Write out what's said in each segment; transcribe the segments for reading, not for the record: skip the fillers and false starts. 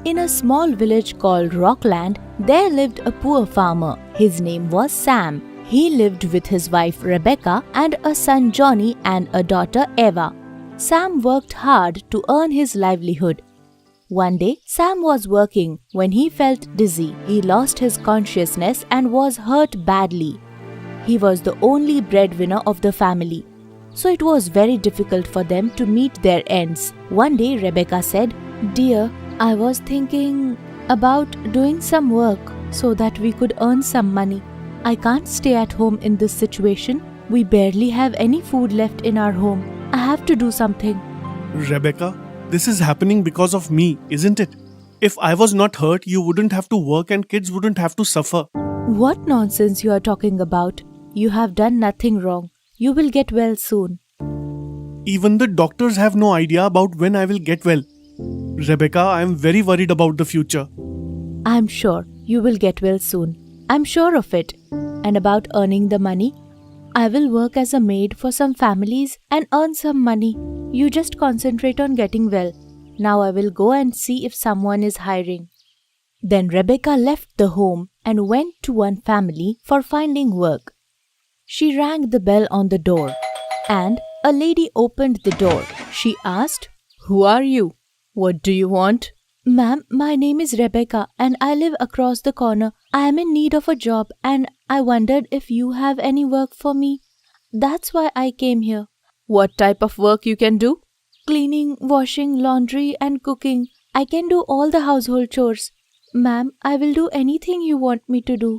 In a small village called Rockland, there lived a poor farmer. His name was Sam. He lived with his wife Rebecca and a son Johnny and a daughter Eva. Sam worked hard to earn his livelihood. One day, Sam was working when he felt dizzy. He lost his consciousness and was hurt badly. He was the only breadwinner of the family, so it was very difficult for them to meet their ends. One day, Rebecca said, "Dear, I was thinking about doing some work so that we could earn some money. I can't stay at home in this situation. We barely have any food left in our home. I have to do something." Rebecca, this is happening because of me, isn't it? If I was not hurt, you wouldn't have to work and kids wouldn't have to suffer. What nonsense you are talking about? You have done nothing wrong. You will get well soon. Even the doctors have no idea about when I will get well. Rebecca, I am very worried about the future. I'm sure you will get well soon. I'm sure of it. And about earning the money, I will work as a maid for some families and earn some money. You just concentrate on getting well. Now I will go and see if someone is hiring. Then Rebecca left the home and went to one family for finding work. She rang the bell on the door, and a lady opened the door. She asked, "Who are you? What do you want?" "Ma'am, my name is Rebecca and I live across the corner. I am in need of a job and I wondered if you have any work for me. That's why I came here." "What type of work you can do?" "Cleaning, washing, laundry and cooking. I can do all the household chores. Ma'am, I will do anything you want me to do."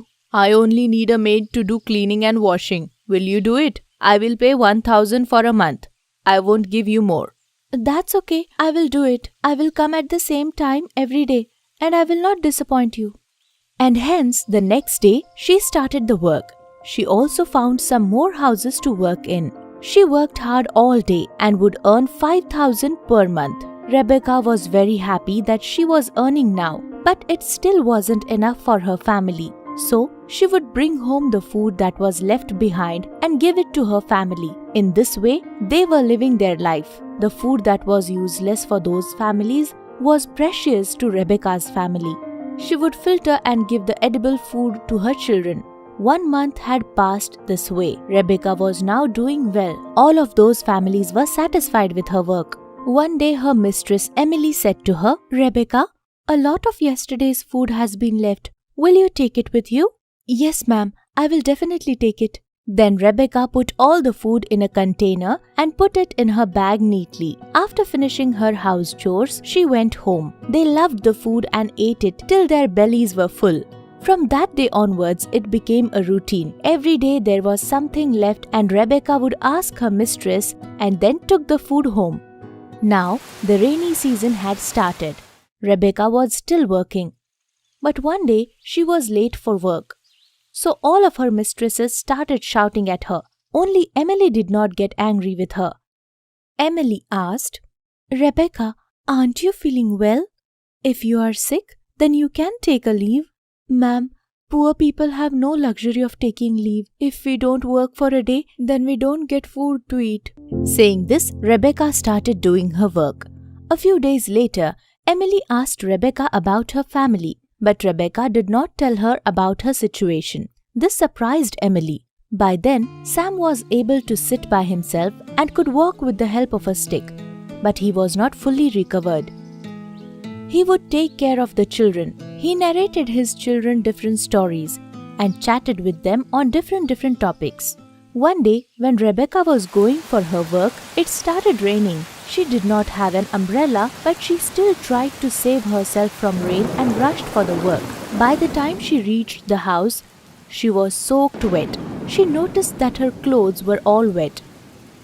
"I only need a maid to do cleaning and washing. Will you do it? I will pay 1,000 for a month. I won't give you more." "That's okay. I will do it. I will come at the same time every day and I will not disappoint you." And hence, the next day, she started the work. She also found some more houses to work in. She worked hard all day and would earn 5,000 per month. Rebecca was very happy that she was earning now, but it still wasn't enough for her family. So, she would bring home the food that was left behind and give it to her family. In this way, they were living their life. The food that was useless for those families was precious to Rebecca's family. She would filter and give the edible food to her children. 1 month had passed this way. Rebecca was now doing well. All of those families were satisfied with her work. One day her mistress Emily said to her, "Rebecca, a lot of yesterday's food has been left. Will you take it with you?" "Yes, ma'am, I will definitely take it." Then Rebecca put all the food in a container and put it in her bag neatly. After finishing her house chores, she went home. They loved the food and ate it till their bellies were full. From that day onwards, it became a routine. Every day there was something left and Rebecca would ask her mistress and then took the food home. Now, the rainy season had started. Rebecca was still working. But one day, she was late for work. So all of her mistresses started shouting at her. Only Emily did not get angry with her. Emily asked, "Rebecca, aren't you feeling well? If you are sick, then you can take a leave." "Ma'am, poor people have no luxury of taking leave. If we don't work for a day, then we don't get food to eat." Saying this, Rebecca started doing her work. A few days later, Emily asked Rebecca about her family. But Rebecca did not tell her about her situation. This surprised Emily. By then, Sam was able to sit by himself and could walk with the help of a stick. But he was not fully recovered. He would take care of the children. He narrated his children different stories and chatted with them on different topics. One day, when Rebecca was going for her work, it started raining. She did not have an umbrella, but she still tried to save herself from rain and rushed for the work. By the time she reached the house, she was soaked wet. She noticed that her clothes were all wet.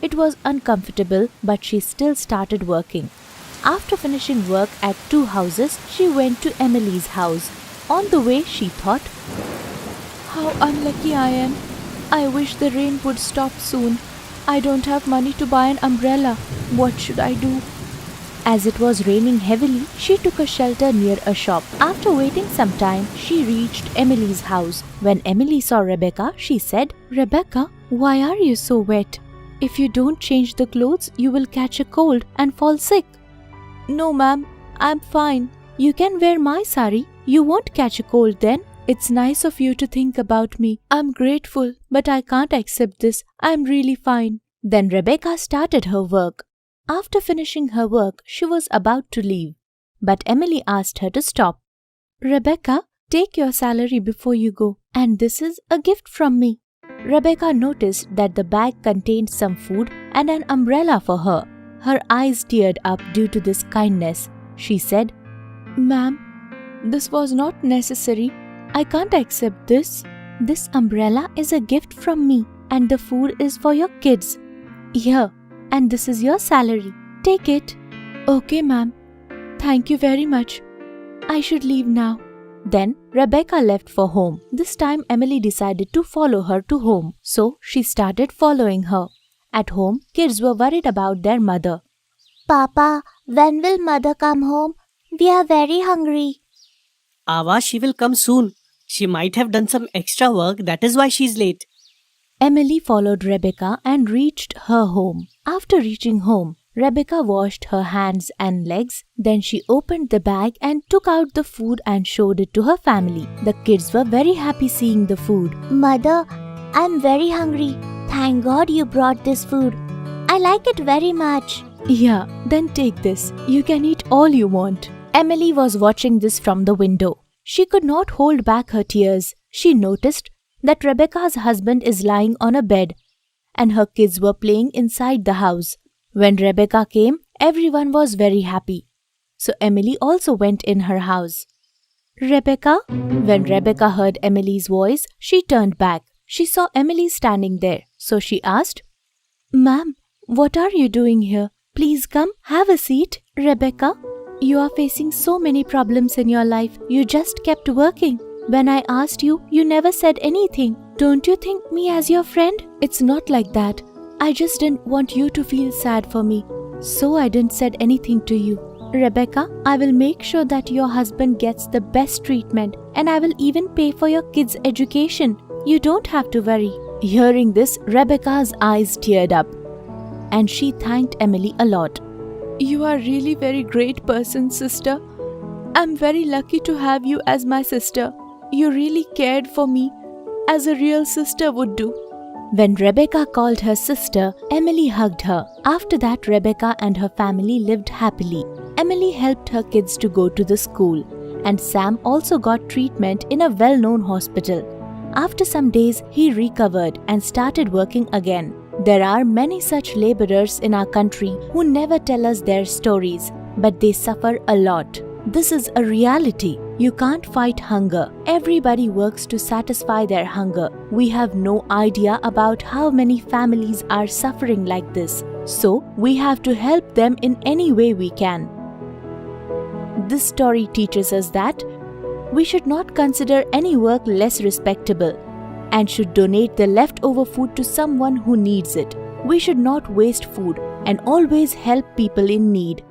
It was uncomfortable, but she still started working. After finishing work at 2 houses, she went to Emily's house. On the way, she thought, "How unlucky I am. I wish the rain would stop soon. I don't have money to buy an umbrella. What should I do?" As it was raining heavily, she took a shelter near a shop. After waiting some time, she reached Emily's house. When Emily saw Rebecca, she said, "Rebecca, why are you so wet? If you don't change the clothes, you will catch a cold and fall sick." "No, ma'am, I'm fine. You can wear my sari. You won't catch a cold then. It's nice of you to think about me. I'm grateful, but I can't accept this. I'm really fine. Then Rebecca started her work. After finishing her work, she was about to leave. But Emily asked her to stop. Rebecca, take your salary before you go, and this is a gift from me. Rebecca noticed that the bag contained some food and an umbrella for her. Her eyes teared up due to this kindness. She said, Ma'am, this was not necessary. I can't accept this. This umbrella is a gift from me, and the food is for your kids. Here, and this is your salary. Take it. Okay, ma'am. Thank you very much. I should leave now. Then Rebecca left for home. This time Emily decided to follow her to home, so she started following her. At home, kids were worried about their mother. Papa, when will mother come home? We are very hungry. Ava, she will come soon. She might have done some extra work, that is why she's late. Emily followed Rebecca and reached her home. After reaching home, Rebecca washed her hands and legs. Then she opened the bag and took out the food and showed it to her family. The kids were very happy seeing the food. Mother, I'm very hungry. Thank God you brought this food. I like it very much. Yeah, then take this. You can eat all you want. Emily was watching this from the window. She could not hold back her tears. She noticed that Rebecca's husband is lying on a bed and her kids were playing inside the house. When Rebecca came, everyone was very happy. So Emily also went in her house. Rebecca? When Rebecca heard Emily's voice, she turned back. She saw Emily standing there. So she asked, Ma'am, what are you doing here? Please come, have a seat. Rebecca, you are facing so many problems in your life. You just kept working. When I asked you, you never said anything. Don't you think me as your friend? It's not like that. I just didn't want you to feel sad for me. So I didn't said anything to you. Rebecca, I will make sure that your husband gets the best treatment and I will even pay for your kids' education. You don't have to worry. Hearing this, Rebecca's eyes teared up and she thanked Emily a lot. You are really very great person, sister. I'm very lucky to have you as my sister. You really cared for me as a real sister would do. When Rebecca called her sister, Emily hugged her. After that, Rebecca and her family lived happily. Emily helped her kids to go to the school, and Sam also got treatment in a well-known hospital. After some days, he recovered and started working again. There are many such laborers in our country who never tell us their stories, but they suffer a lot. This is a reality. You can't fight hunger. Everybody works to satisfy their hunger. We have no idea about how many families are suffering like this. So, we have to help them in any way we can. This story teaches us that we should not consider any work less respectable and should donate the leftover food to someone who needs it. We should not waste food and always help people in need.